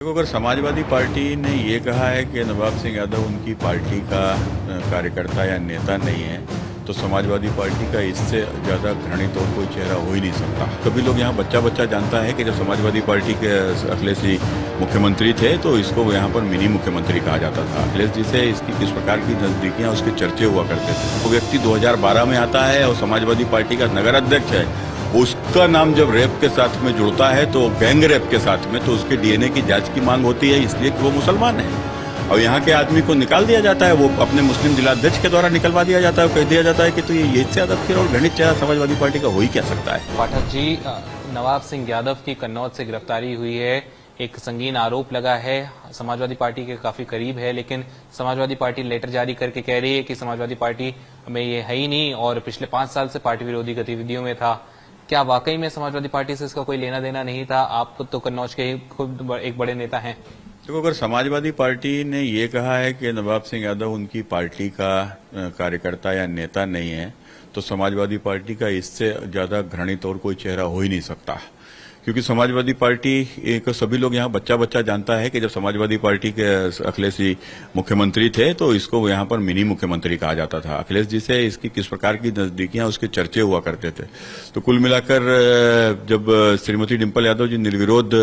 देखो, अगर समाजवादी पार्टी ने ये कहा है कि नवाब सिंह यादव उनकी पार्टी का कार्यकर्ता या नेता नहीं है, तो समाजवादी पार्टी का इससे ज़्यादा घृणित और कोई चेहरा हो ही नहीं सकता। कभी लोग यहाँ बच्चा बच्चा जानता है कि जब समाजवादी पार्टी के अखिलेश जी मुख्यमंत्री थे तो इसको यहाँ पर मिनी मुख्यमंत्री कहा जाता था। अखिलेश जी से इसकी किस प्रकार की नजदीकियाँ उसके चर्चे हुआ करते थे। वो व्यक्ति 2012 में आता है और समाजवादी पार्टी का नगर अध्यक्ष है, उसका नाम जब रेप के साथ में जुड़ता है तो गैंग रेप के साथ में, तो उसके डीएनए की जांच की मांग होती है, इसलिए कि वो मुसलमान है। और यहाँ के आदमी को निकाल दिया जाता है, वो अपने मुस्लिम जिलाध्यक्ष के द्वारा निकलवा दिया जाता है, कह दिया जाता है कि तो ये इससे ज्यादा फिर और घृणित चेहरा समाजवादी पार्टी का हो ही क्या सकता है। पाठक जी, नवाब सिंह यादव की कन्नौज से गिरफ्तारी हुई है, एक संगीन आरोप लगा है, समाजवादी पार्टी के काफी करीब है, लेकिन समाजवादी पार्टी लेटर जारी करके कह रही है कि समाजवादी पार्टी में ये है ही नहीं और पिछले 5 साल से पार्टी विरोधी गतिविधियों में था। क्या वाकई में समाजवादी पार्टी से इसका कोई लेना देना नहीं था? आप तो कन्नौज के खुद एक बड़े नेता हैं। देखो, अगर समाजवादी पार्टी ने ये कहा है कि नवाब सिंह यादव उनकी पार्टी का कार्यकर्ता या नेता नहीं है, तो समाजवादी पार्टी का इससे ज्यादा घृणित और कोई चेहरा हो ही नहीं सकता। क्योंकि समाजवादी पार्टी को सभी लोग यहाँ बच्चा बच्चा जानता है कि जब समाजवादी पार्टी के अखिलेश जी मुख्यमंत्री थे तो इसको यहाँ पर मिनी मुख्यमंत्री कहा जाता था। अखिलेश जी से इसकी किस प्रकार की नजदीकियां उसके चर्चे हुआ करते थे। तो कुल मिलाकर जब श्रीमती डिम्पल यादव जी निर्विरोध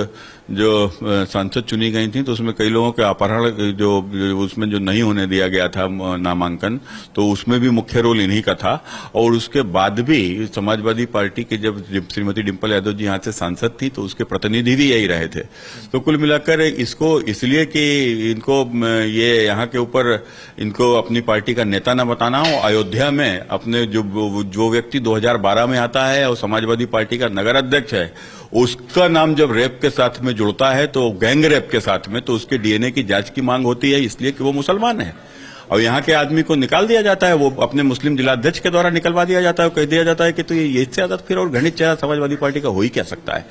जो सांसद चुनी गई थी तो उसमें कई लोगों के अपहरण जो उसमें जो नहीं होने दिया गया था नामांकन, तो उसमें भी मुख्य रोल इन्हीं का था। और उसके बाद भी समाजवादी पार्टी के जब श्रीमती डिम्पल यादव जी यहाँ से सांसद थी तो उसके प्रतिनिधि भी यही रहे थे। तो कुल मिलाकर इसको इसलिए कि इनको ये यहाँ के ऊपर इनको अपनी पार्टी का नेता न बताना हो, अयोध्या में अपने जो व्यक्ति 2012 में आता है और समाजवादी पार्टी का नगर अध्यक्ष है, उसका नाम जब रेप के साथ में जुड़ता है तो गैंग रेप के साथ में, तो उसके डीएनए की जांच की मांग होती है, इसलिए कि वो मुसलमान है। और यहाँ के आदमी को निकाल दिया जाता है, वो अपने मुस्लिम जिलाध्यक्ष के द्वारा निकलवा दिया जाता है, कह दिया जाता है कि तो ये इससे ज्यादा फिर और घृणित चेहरा समाजवादी पार्टी का हो ही क्या सकता है।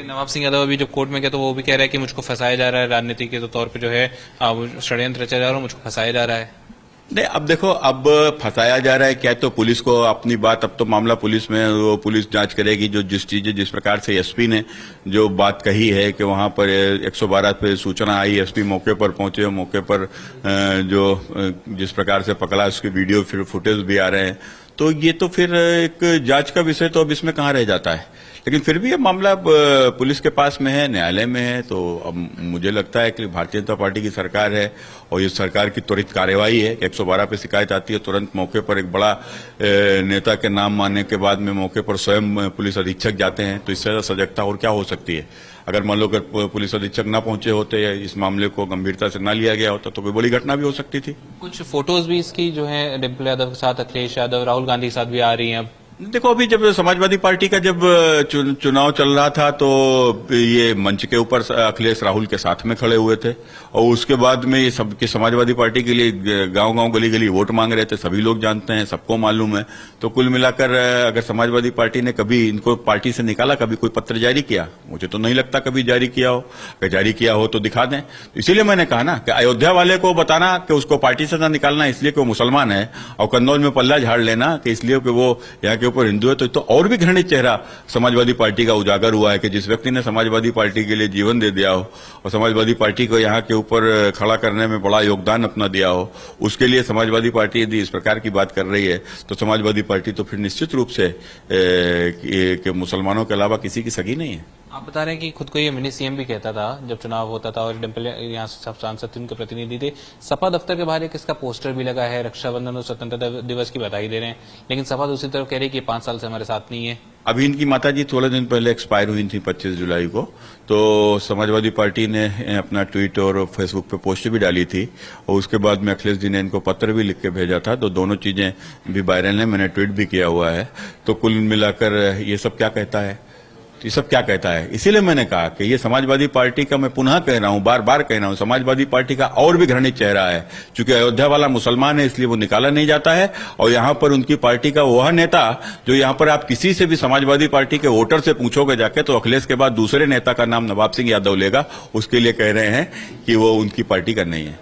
नवाब सिंह यादव अभी जब कोर्ट में गए तो वो भी कह रहा है कि मुझको फंसाया जा रहा है, राजनीति के तौर पर जो है षड्यंत्र रचा जा रहा है, मुझको फंसाया जा रहा है। नहीं, अब देखो, अब फंसाया जा रहा है क्या, तो पुलिस को अपनी बात, अब तो मामला पुलिस में, वो पुलिस जांच करेगी। जो जिस प्रकार से एसपी ने जो बात कही है कि वहां पर 112 पे सूचना आई, एसपी मौके पर पहुंचे, मौके पर जो जिस प्रकार से पकड़ा उसके वीडियो फिर फुटेज भी आ रहे हैं, तो ये तो फिर एक जांच का विषय तो अब इसमें कहाँ रह जाता है। लेकिन फिर भी ये मामला पुलिस के पास में है, न्यायालय में है, तो अब मुझे लगता है कि भारतीय जनता पार्टी की सरकार है और ये सरकार की त्वरित कार्यवाही है कि 112 पे शिकायत आती है, तुरंत मौके पर एक बड़ा नेता के नाम मानने के बाद में मौके पर स्वयं पुलिस अधीक्षक जाते हैं। तो इससे ज्यादा सजगता और क्या हो सकती है। अगर मान लो अगर पुलिस अधीक्षक न पहुंचे होते या इस मामले को गंभीरता से न लिया गया होता तो कोई बड़ी घटना भी हो सकती थी। कुछ फोटोज भी इसकी जो है डिम्पल यादव के साथ, अखिलेश यादव, राहुल गांधी के साथ भी आ रही हैं। अब देखो, अभी जब समाजवादी पार्टी का जब चुनाव चल रहा था तो ये मंच के ऊपर अखिलेश राहुल के साथ में खड़े हुए थे और उसके बाद में ये सबके समाजवादी पार्टी के लिए गांव-गांव गली-गली वोट मांग रहे थे, सभी लोग जानते हैं, सबको मालूम है। तो कुल मिलाकर अगर समाजवादी पार्टी ने कभी इनको पार्टी से निकाला, कभी कोई पत्र जारी किया, मुझे तो नहीं लगता कभी जारी किया हो। अगर जारी किया हो तो दिखा दें। तो इसीलिए मैंने कहा ना कि अयोध्या वाले को बताना कि उसको पार्टी से न निकालना इसलिए कि वो मुसलमान है, और कन्नौज में पल्ला झाड़ लेना कि इसलिए कि वो यहाँ के ऊपर हिंदू है, तो और भी घृणित चेहरा समाजवादी पार्टी का उजागर हुआ है कि जिस व्यक्ति ने समाजवादी पार्टी के लिए जीवन दे दिया हो और समाजवादी पार्टी को यहाँ के ऊपर खड़ा करने में बड़ा योगदान अपना दिया हो, उसके लिए समाजवादी पार्टी यदि इस प्रकार की बात कर रही है तो समाजवादी पार्टी तो फिर निश्चित रूप से कि मुसलमानों के अलावा किसी की सगी नहीं है। आप बता रहे हैं कि खुद को ये मिनी सीएम भी कहता था जब चुनाव होता था, और डिम्पल यहाँ से सब सांसद थे, उनके प्रतिनिधि थे। सपा दफ्तर के बाहर एक इसका पोस्टर भी लगा है, रक्षाबंधन और स्वतंत्रता दिवस की बधाई दे रहे हैं, लेकिन सपा दूसरी तरफ कह रही है कि 5 साल से हमारे साथ नहीं है। अभी इनकी माताजी थोड़े दिन पहले एक्सपायर हुई थी 25 जुलाई को, तो समाजवादी पार्टी ने अपना ट्वीट और फेसबुक पे पोस्ट भी डाली थी और उसके बाद में अखिलेश जी ने इनको पत्र भी लिख के भेजा था। तो दोनों चीजें भी वायरल है, मैंने ट्वीट भी किया हुआ है। तो कुल मिलाकर ये सब क्या कहता है, ये सब क्या कहता है। इसीलिए मैंने कहा कि ये समाजवादी पार्टी का, मैं पुनः कह रहा हूं, बार बार कह रहा हूं, समाजवादी पार्टी का और भी घृणित चेहरा है। चूंकि अयोध्या वाला मुसलमान है इसलिए वो निकाला नहीं जाता है, और यहां पर उनकी पार्टी का वह नेता जो यहां पर आप किसी से भी समाजवादी पार्टी के वोटर से पूछोगे जाके तो अखिलेश के बाद दूसरे नेता का नाम नवाब सिंह यादव लेगा, उसके लिए कह रहे हैं कि वो उनकी पार्टी का नहीं है।